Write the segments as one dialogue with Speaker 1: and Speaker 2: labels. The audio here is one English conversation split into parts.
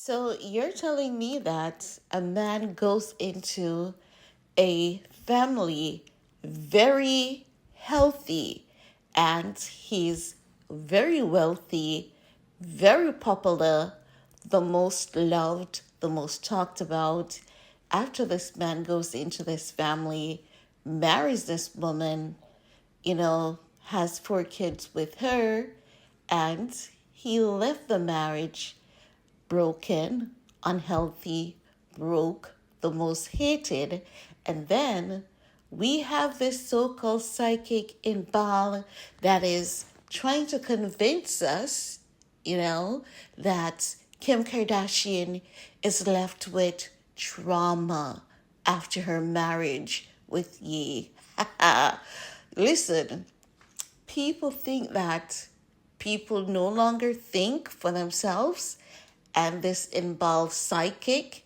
Speaker 1: So you're telling me that a man goes into a family very healthy and he's very wealthy, very popular, the most loved, the most talked about. After this man goes into this family, marries this woman, has 4 kids with her, and he left the marriage broken, unhealthy, broke, the most hated. And then we have this so called psychic in Baal that is trying to convince us, that Kim Kardashian is left with trauma after her marriage with Ye. Listen, people think that people no longer think for themselves, and this involved psychic,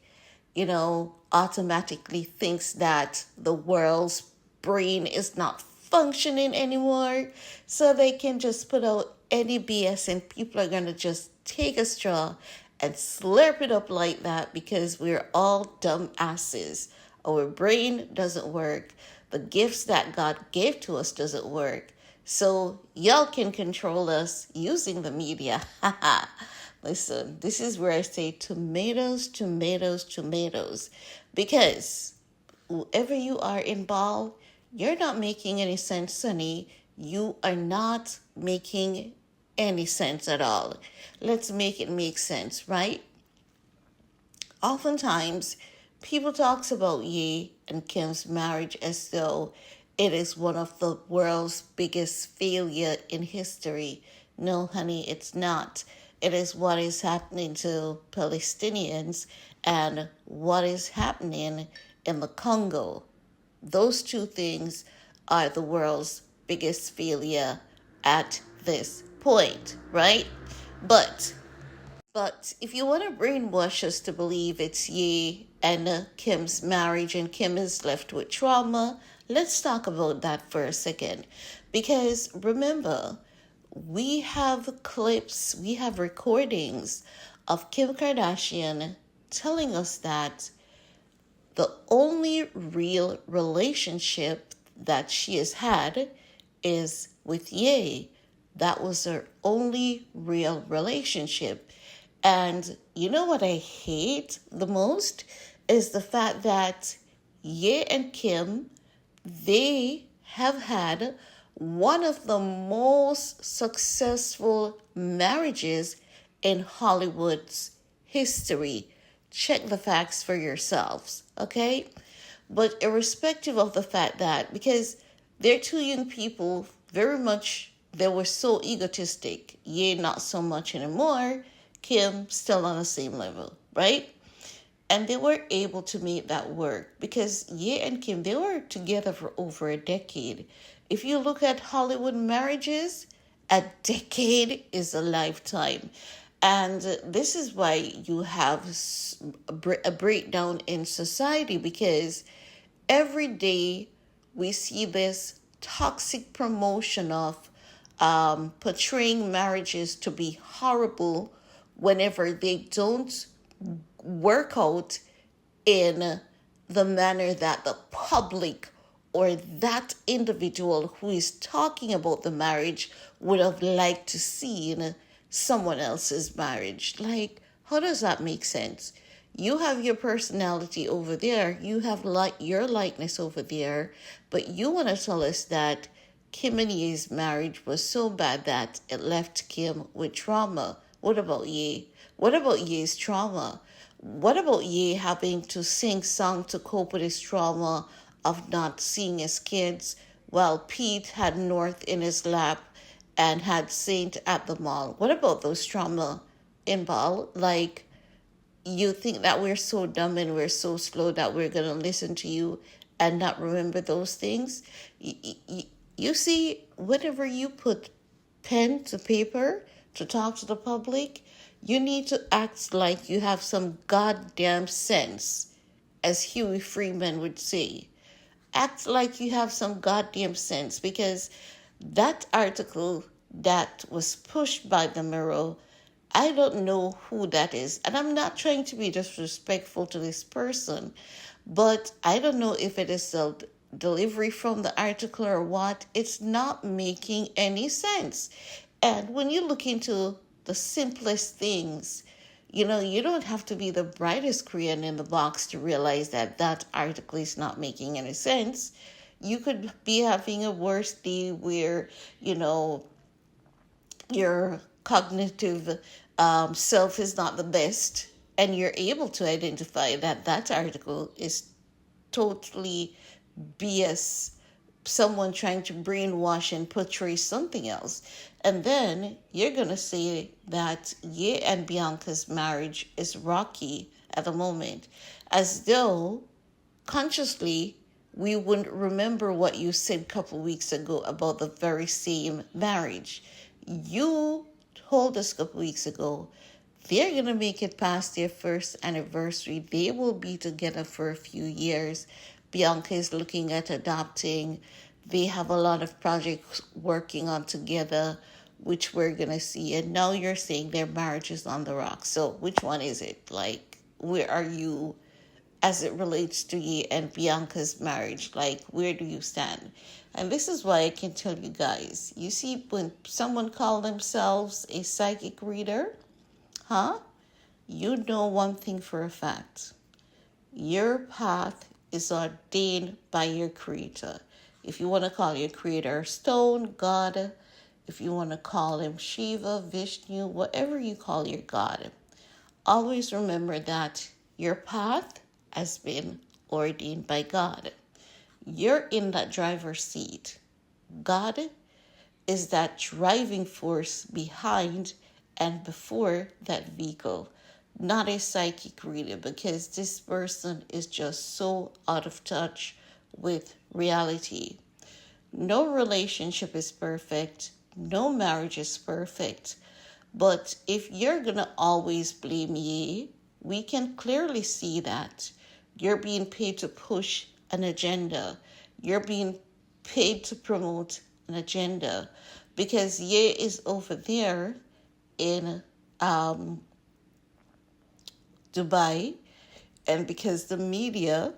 Speaker 1: automatically thinks that the world's brain is not functioning anymore, so they can just put out any BS and people are going to just take a straw and slurp it up like that because we're all dumb asses. Our brain doesn't work. The gifts that God gave to us doesn't work. So y'all can control us using the media. Listen, this is where I say tomatoes, tomatoes, tomatoes. Because whoever you are involved, you're not making any sense, Sonny. You are not making any sense at all. Let's make it make sense, right? Oftentimes, people talks about Ye and Kim's marriage as though it is one of the world's biggest failure in history. No, honey, it's not. It is what is happening to Palestinians and what is happening in the Congo. Those two things are the world's biggest failure at this point, right? But if you want to brainwash us to believe it's Ye and Kim's marriage and Kim is left with trauma, let's talk about that for a second. Because remember, we have clips, we have recordings of Kim Kardashian telling us that the only real relationship that she has had is with Ye. That was her only real relationship. And you know what I hate the most is the fact that Ye and Kim, they have had one of the most successful marriages in Hollywood's history. Check the facts for yourselves, okay? But irrespective of the fact that, because they're two young people, very much, they were so egotistic. Ye, not so much anymore. Kim, still on the same level, right? And they were able to make that work because Ye and Kim, they were together for over a decade. If you look at Hollywood marriages, a decade is a lifetime. And this is why you have a breakdown in society, because every day we see this toxic promotion of portraying marriages to be horrible whenever they don't work out in the manner that the public or that individual who is talking about the marriage would have liked to see in someone else's marriage. Like, how does that make sense? You have your personality over there, you have your likeness over there, but you want to tell us that Kim and Ye's marriage was so bad that it left Kim with trauma. What about Ye? What about Ye's trauma? What about Ye having to sing song to cope with his trauma of not seeing his kids while Pete had North in his lap and had Saint at the mall? What about those trauma involved? Like, you think that we're so dumb and we're so slow that we're going to listen to you and not remember those things? You see, whenever you put pen to paper to talk to the public, you need to act like you have some goddamn sense, as Huey Freeman would say. Act like you have some goddamn sense, because that article that was pushed by the Mirror I don't know who that is. And I'm not trying to be disrespectful to this person, but I don't know if it is a delivery from the article or what. It's not making any sense. And when you look into the simplest things, you don't have to be the brightest crayon in the box to realize that that article is not making any sense. You could be having a worse day where, your cognitive self is not the best, and you're able to identify that that article is totally BS, someone trying to brainwash and portray something else. And then you're going to say that Ye and Bianca's marriage is rocky at the moment, as though consciously we wouldn't remember what you said a couple weeks ago about the very same marriage. You told us a couple weeks ago they're going to make it past their first anniversary. They will be together for a few years. Bianca is looking at adopting. They have a lot of projects working on together, which we're going to see. And now you're saying their marriage is on the rocks. So which one is it? Like, where are you as it relates to Ye and Bianca's marriage? Like, where do you stand? And this is why I can tell you guys. You see, when someone calls themselves a psychic reader, you know one thing for a fact. Your path is ordained by your creator. If you want to call your creator stone, God, if you want to call him Shiva, Vishnu, whatever you call your God, always remember that your path has been ordained by God. You're in that driver's seat. God is that driving force behind and before that vehicle, not a psychic reader, because this person is just so out of touch with reality. No relationship is perfect. No marriage is perfect. But if you're going to always blame Ye, we can clearly see that you're being paid to push an agenda. You're being paid to promote an agenda, because Ye is over there in Dubai, and because the media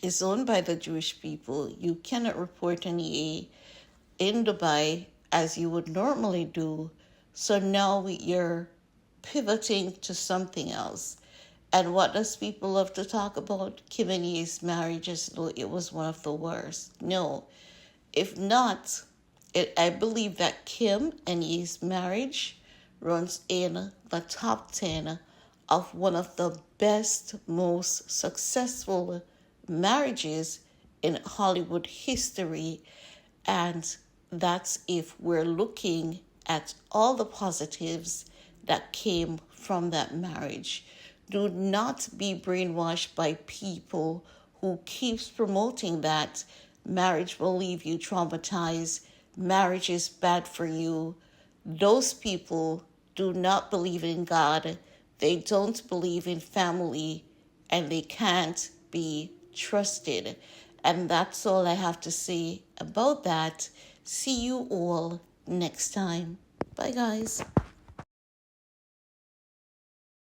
Speaker 1: is owned by the Jewish people, you cannot report on Ye in Dubai as you would normally do. So now you're pivoting to something else. And what does people love to talk about? Kim and Ye's marriage as though it was one of the worst. No, if not, I believe that Kim and Ye's marriage runs in the top 10 of one of the best, most successful marriages in Hollywood history. And that's if we're looking at all the positives that came from that marriage. Do not be brainwashed by people who keeps promoting that marriage will leave you traumatized, marriage is bad for you. Those people do not believe in God. They don't believe in family, and they can't be trusted. And that's all I have to say about that. See you all next time. Bye, guys.